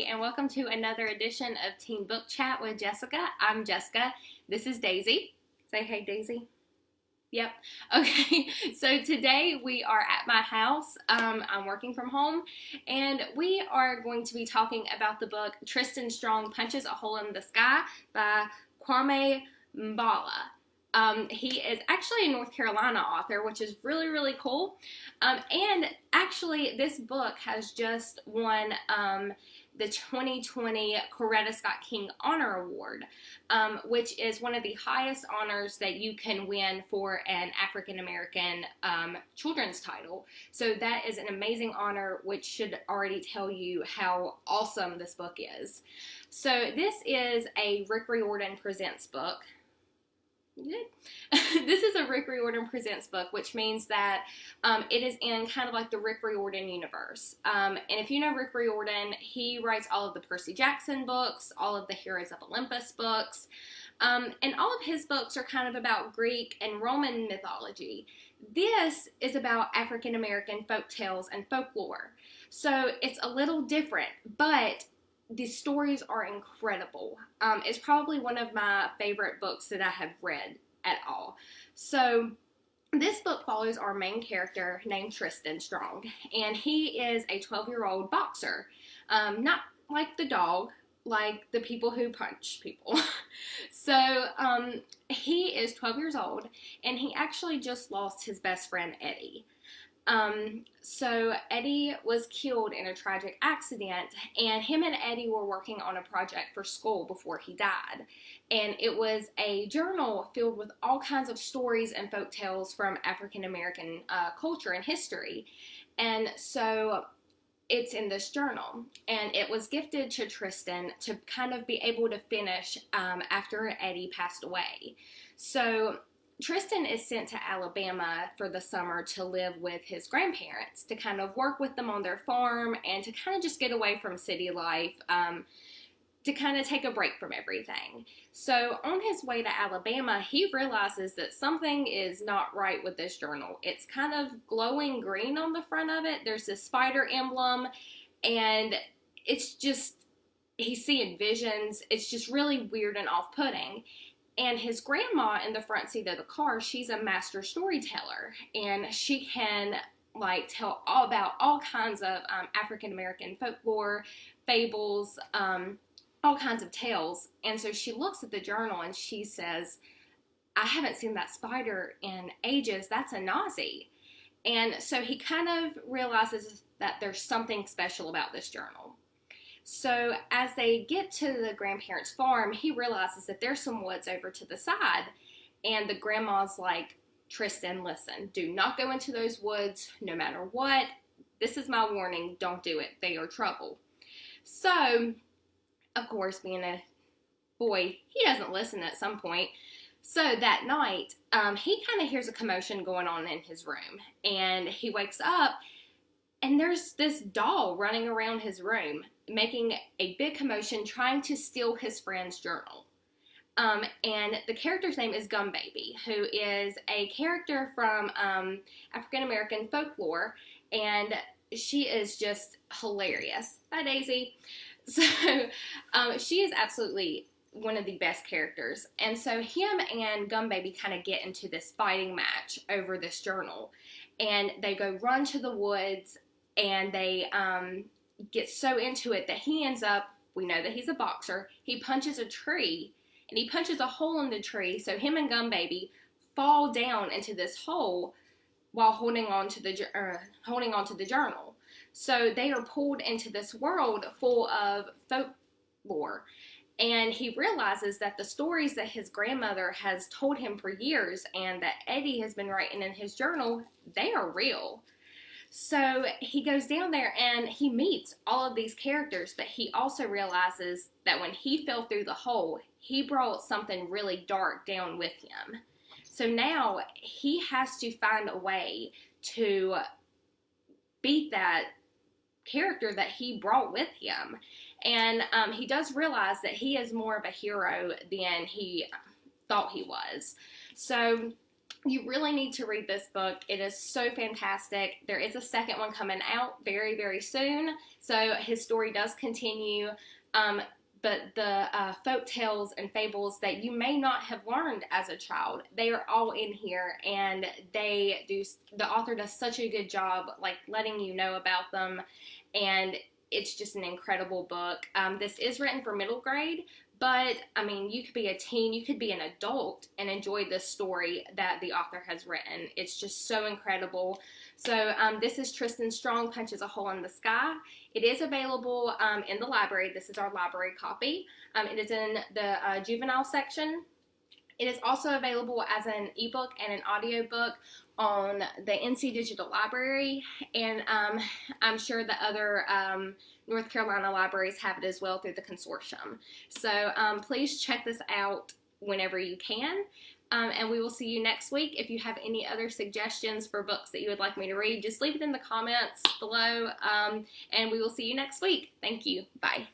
everybody, and welcome to another edition of Teen Book Chat with Jessica. I'm Jessica. This is Daisy. Say hey, Daisy. Yep. Okay, so today we are at my house. I'm working from home, and we are going to be talking about the book Tristan Strong Punches, A Hole in the Sky by Kwame Mbalia. He is actually a North Carolina author, which is really, really cool. And actually, this book has just won the 2020 Coretta Scott King Honor Award, which is one of the highest honors that you can win for an African American children's title. So that is an amazing honor, which should already tell you how awesome this book is. So this is a Rick Riordan Presents book. This is a Rick Riordan Presents book, which means that it is in kind of like the Rick Riordan universe. And if you know Rick Riordan, he writes all of the Percy Jackson books, all of the Heroes of Olympus books, and all of his books are kind of about Greek and Roman mythology. This is about African American folk tales and folklore. So it's a little different, but the stories are incredible. It's probably one of my favorite books that I have read at all. So this book follows our main character named Tristan Strong, and he is a 12-year-old boxer. Not like the dog, like the people who punch people. So he is 12 years old, and he actually just lost his best friend, Eddie. So Eddie was killed in a tragic accident, and him and Eddie were working on a project for school before he died. And it was a journal filled with all kinds of stories and folk tales from African American culture and history. And so it's in this journal, and it was gifted to Tristan to kind of be able to finish after Eddie passed away. So Tristan is sent to Alabama for the summer to live with his grandparents, to kind of work with them on their farm and to kind of just get away from city life, to kind of take a break from everything. So on his way to Alabama, he realizes that something is not right with this journal. It's kind of glowing green on the front of it. There's this spider emblem, and it's just, he's seeing visions. It's just really weird and off-putting. And his grandma in the front seat of the car, she's a master storyteller, and she can tell all about all kinds of African American folklore, fables, all kinds of tales. And so she looks at the journal and she says, "I haven't seen that spider in ages. That's a Nazi." And so he kind of realizes that there's something special about this journal. So as they get to the grandparents' farm, he realizes that there's some woods over to the side. And the grandma's like, "Tristan, listen, do not go into those woods no matter what. This is my warning. Don't do it. They are trouble." So, of course, being a boy, he doesn't listen at some point. So that night, he kind of hears a commotion going on in his room. And he wakes up, and there's this doll running around his room, making a big commotion, trying to steal his friend's journal. And the character's name is Gum Baby, who is a character from African American folklore, and she is just hilarious. Bye, Daisy. So she is absolutely one of the best characters. And so him and Gum Baby kind of get into this fighting match over this journal, and they go run to the woods, and they get so into it that he ends up, we know that he's a boxer, he punches a tree, and he punches a hole in the tree, so him and Gum Baby fall down into this hole while holding on to the journal. So they are pulled into this world full of folklore, and he realizes that the stories that his grandmother has told him for years and that Eddie has been writing in his journal, they are real. So he goes down there and he meets all of these characters, but he also realizes that when he fell through the hole, he brought something really dark down with him. So now he has to find a way to beat that character that he brought with him. And he does realize that he is more of a hero than he thought he was. So You really need to read this book. It is so fantastic. There is a second one coming out very, very soon. So his story does continue. But the folk tales and fables that you may not have learned as a child, they are all in here, and the author does such a good job like letting you know about them, and it's just an incredible book. This is written for middle grade, but I mean, you could be a teen, you could be an adult and enjoy this story that the author has written. It's just so incredible. So this is Tristan Strong Punches a Hole in the Sky. It is available in the library. This is our library copy. It is in the juvenile section. It is also available as an ebook and an audiobook on the NC Digital Library, and I'm sure the other North Carolina libraries have it as well through the consortium. So please check this out whenever you can. And we will see you next week. If you have any other suggestions for books that you would like me to read, just leave it in the comments below, and we will see you next week. Thank you. Bye.